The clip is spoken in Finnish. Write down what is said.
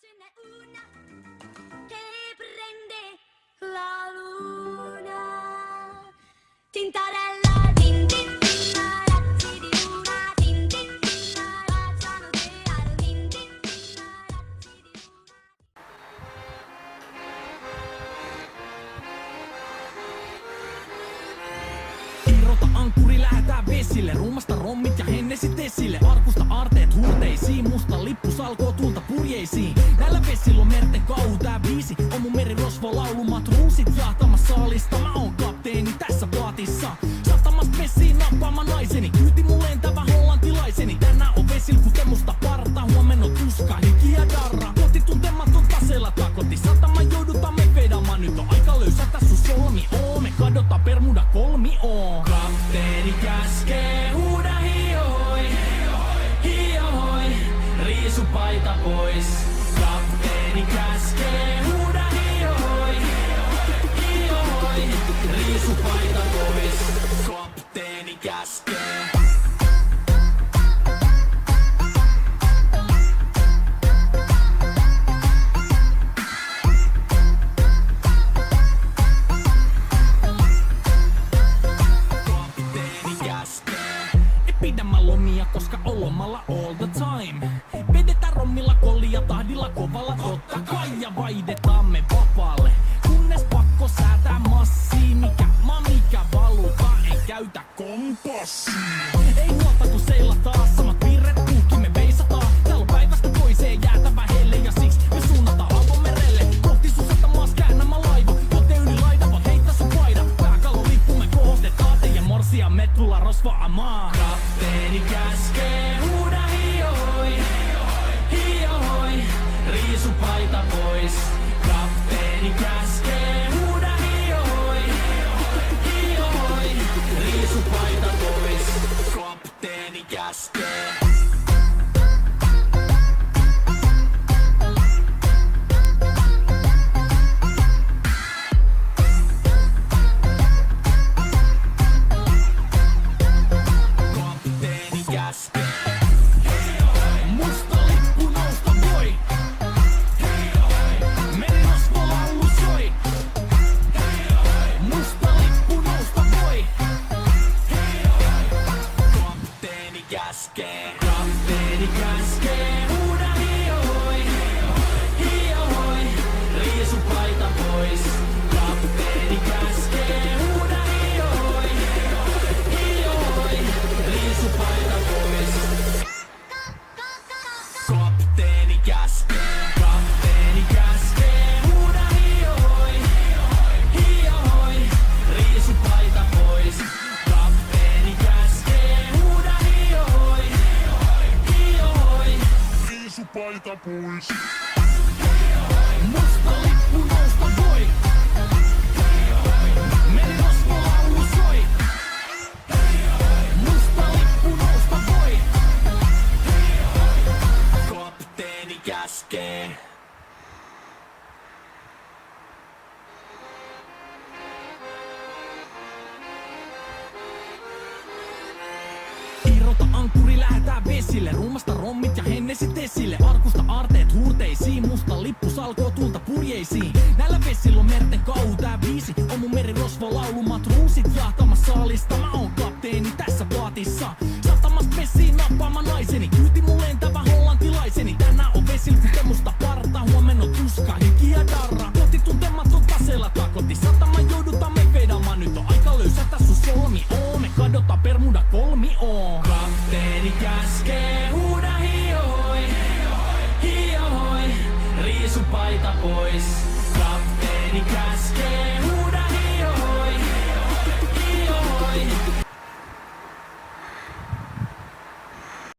ce n'è una che prende la luna. Tintarella, tin tin tin, razzi di luna, tin tin tin, baciano te al tin tin tin, razzi di luna. Irrota ankkuri, lähetään vesille. Ruumasta rommit ja hennesit esille. Arkusta aarteet hurteisiin. Musta lippu salkoo tulta purjeisiin. Näillä vesillä on merten kauhu, tää biisi on mun merirosvo laulumat ruusit jahtamassa saalista. Mä oon kapteeni tässä paatissa. Satamasta messiin nappaamaan naiseni. Kyyti mun lentävä hollantilaiseni. Tänään on vesilkute musta parta. Huomenna tuska, hiki ja darra. Koti tuntematon taseella takoti. Satama joudutaan me vedaamaan. Nyt on aika löysätä sun solmi. Me kadotaan Bermuda kolmioon. Kapteeni käskee, huuda hiohoi, hiohoi, riisu paita pois. Kapteeni käskee, huuda hiohoi, hiohoi, riisu paita pois. Kapteeni käskee. Koska on lomalla all the time. Vedetään rommilla kollia tahdilla kovalla totta kai. Ja vaihdetaan me vapaalle. Kunnes pakko säätää massiin. Mikä valuta ei käytä kompassia. Ei huolta kun seillä taas samat piirret puhki me veisataan. Täällä on päivästä toiseen jäätävä helle. Ja siksi me suunnataan avomerelle. Kohti sun satamaas käännämä laiva. Joten yli laidavat heittä sun paida. Pääkalolippu me kohotetaan. Teidän morsia me tulla rosvaamaan. Kapteeni käskee, huuda hiohoi, hiohoi, riisu paita pois. Kapteeni käskee, huuda hiohoi, hiohoi, riisu paita pois. Kapteeni käskee. Musta lippu nousta voi. Merirosvo laulu soi. Musta lippu nousta voi. Kapteeni käskee. Kapteeni käskee. Huuda hiohoi, hiohoi, riisu paita pois. Kapteeni käskee. Huuda hiohoi, hiohoi, riisu paita pois. Kapteeni käskee. Kapteeni käskee. Huuda hiohoi, hiohoi, riisu paita pois. Kapteeni käskee. Huuda hiohoi, hiohoi, riisu paita pois. Musta lippu nousta voi. Merirosvo laulu soi. Musta lippu nousta voi. Kapteeni käskee. Irrota ankkuri, lähetään vesille. Ruumasta rommit ja hennesit esille. Arkusta aarteet hurteisiin. Musta lippu salkoo tulta purjeisiin. Näillä vesillä on merten kauhu, tää biisi on mun merirosvo laulumat ruusit jahtamassa saalista. Mä oon kapteeni tässä paatissa. Satamasta messiin nappaamaan naiseni. Kyyti mun lentävä hollantilaiseni. Tänään on vesilkute musta parta. Huomenna tuska, hiki ja darra. Koti tuntematon taseella takoti. Satama joudutaan me vedaamaan. Nyt on aika löysätä sun solmi. Me kadotaan Bermuda kolmioon. Kapteeni käskee, huuda hiohoi, hiohoi, riisu paita pois. Kapteeni käskee,